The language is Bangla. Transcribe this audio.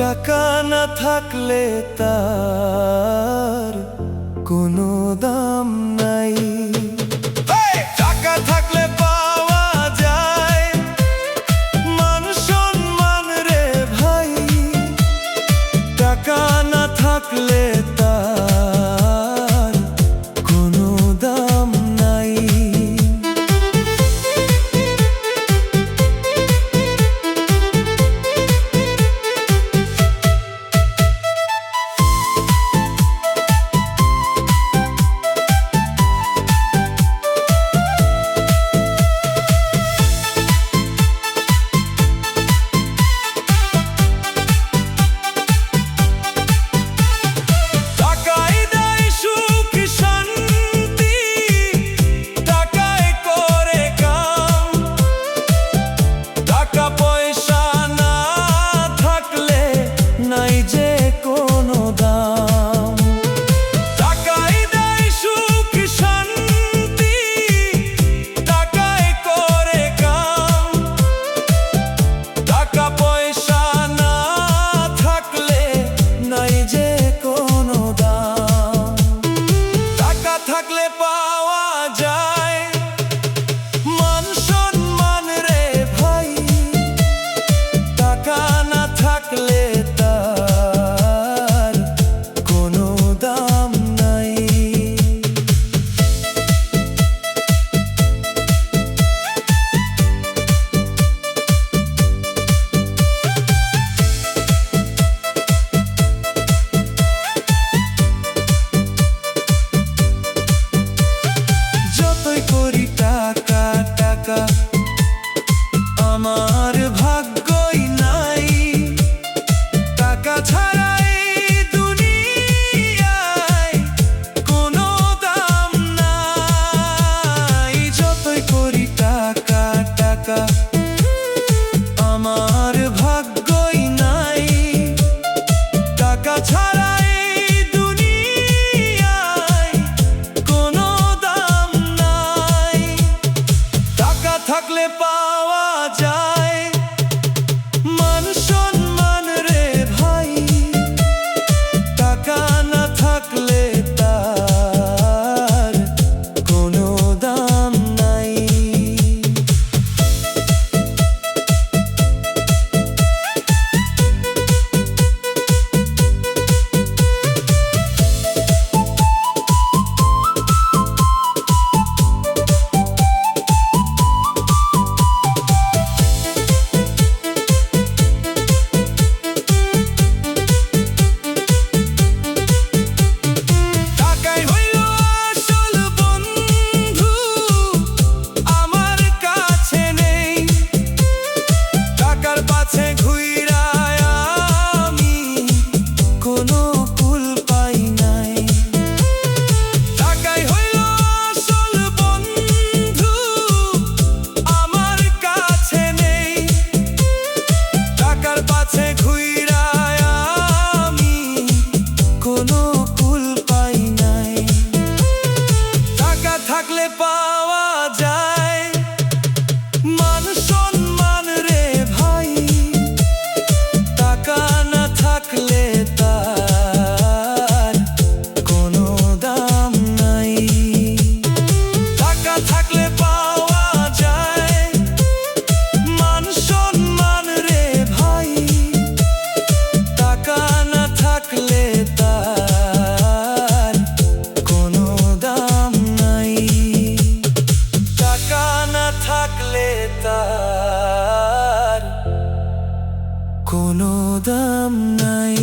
টাকা না থাকলে তার কোনো দাম নাই। টাকা থাকলে পাওয়া যায় মান সম্মান রে ভাই, টাকা না থাকলে তার কোনো দাম নাই। থাকলে পাওয়া যায় মান সম্মান রে ভাই, টাকা না থাকলে তার কোনো দাম নাই। আমার ভাগ্যই নাই, টাকা ছাড়া এই দুনিয়ায় কোনো দাম নাই। যতই করি টাকা টাকা আমার ভাগ্যই নাই, টাকা ছাড়া এই দুনিয়ায় কোনো দাম নাই। টাকা থাকলে পাওয়া যায় মান সম্মান রে ভাই, টাকা না থাকলে তার কোনো দাম নাই। থাকলে পাওয়া যায় মান সম্মান রে ভাই, টাকা না থাকলে তার কোনো দাম নাই। টাকা থাকলে পাওয়া যায় মান সম্মান রে ভাই, টাকা না থাকলে তার কোনো দাম নাই। টাকা না থাকলে তার কোনো দাম নাই।